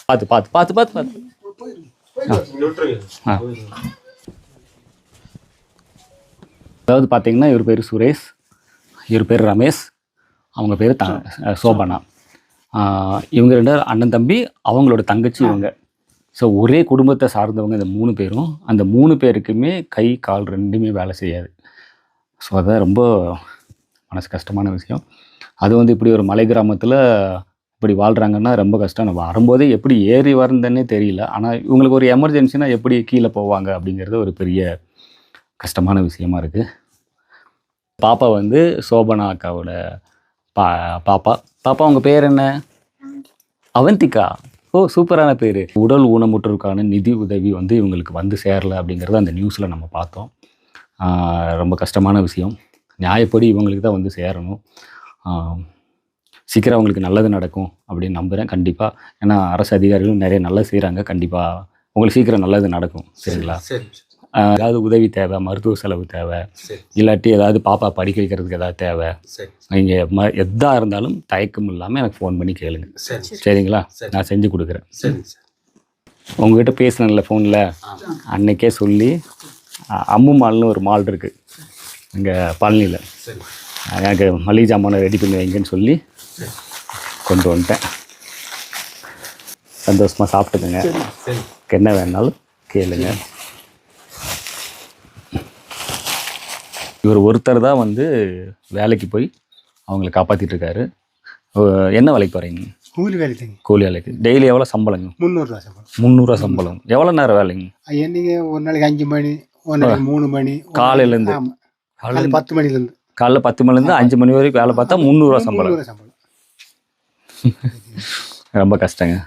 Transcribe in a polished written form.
பார்த்து பார்த்து பார்த்து பார்த்து பார்த்து அதாவது பார்த்தீங்கன்னா இவர் பேர் சுரேஷ், இவர் பேர் ரமேஷ், அவங்க பேர் சோபனா. இவங்க 2 அண்ணன் தம்பி, அவங்களோட தங்கச்சி இவங்க. ஸோ ஒரே குடும்பத்தை சார்ந்தவங்க இந்த 3 பேரும். அந்த 3 பேருக்குமே கை கால் 2மே வேலை செய்யாது. ஸோ அதான் ரொம்ப மனசு கஷ்டமான விஷயம். அது வந்து இப்படி ஒரு மலை கிராமத்தில் இப்படி வாழ்கிறாங்கன்னா ரொம்ப கஷ்டம். நான் வரும்போதே எப்படி ஏறி வரந்தேன்னே தெரியல. ஆனால் இவங்களுக்கு ஒரு எமர்ஜென்சினா எப்படி கீழே போவாங்க அப்படிங்கிறது ஒரு பெரிய கஷ்டமான விஷயமா இருக்குது. பாப்பா வந்து சோபனா அக்காவோட பாப்பா. அவங்க பேர் என்ன? அவந்திகா. ஓ, சூப்பரான பேர். உடல் ஊனமுற்றோருக்கான நிதி உதவி வந்து இவங்களுக்கு வந்து சேரலை அப்படிங்கிறத அந்த நியூஸில் நம்ம பார்த்தோம். ரொம்ப கஷ்டமான விஷயம். நியாயப்படி இவங்களுக்கு தான் வந்து சேரணும். சீக்கிரம் அவங்களுக்கு நல்லது நடக்கும் அப்படின்னு நம்புகிறேன் கண்டிப்பாக. ஏன்னா அரசு அதிகாரிகளும் நிறைய நல்லது செய்கிறாங்க. கண்டிப்பாக உங்களுக்கு சீக்கிரம் நல்லது நடக்கும். சரிங்களா? ஏதாவது உதவி தேவை, மருத்துவ செலவு தேவை, இல்லாட்டி ஏதாவது பாப்பா படிக்க வைக்கிறதுக்கு ஏதாவது தேவை, நீங்கள் எதாக இருந்தாலும் தயக்கம் இல்லாமல் எனக்கு ஃபோன் பண்ணி கேளுங்க. சரிங்களா? நான் செஞ்சு கொடுக்குறேன். உங்ககிட்ட பேசினேன்ல ஃபோனில், அன்னைக்கே சொல்லி அம்மு மால்னு ஒரு மால் இருக்குது இங்கே பழனியில், எனக்கு மளிகை ஜாமானை ரெடி பண்ணி வைங்கன்னு சொல்லி கொண்டு வந்துட்டேன். சந்தோஷமாக சாப்பிட்டுக்குங்க. என்ன வேணாலும் கேளுங்க. இவர் ஒருத்தர் தான் வந்து வேலைக்கு போய் அவங்களை காப்பாற்றிட்டு இருக்காரு. என்ன வேலைக்கு போகிறீங்க? கூலி வேலைக்கு. கூலி வேலைக்கு. டெய்லி எவ்வளோ சம்பளங்க? 300 சம்பளம். 300 சம்பளம். எவ்வளோ நேரம் வேலைங்க? என்னைக்கு ஒரு நாளைக்கு 5 மணி, ஒரு நாளைக்கு 3 மணி. காலையிலேருந்து 10 மணிலேருந்து காலைல 10 மணிலேருந்து 5 மணி வரைக்கும் வேலை பார்த்தா 300 சம்பளம். சம்பளம். ரொம்ப கஷ்டங்க.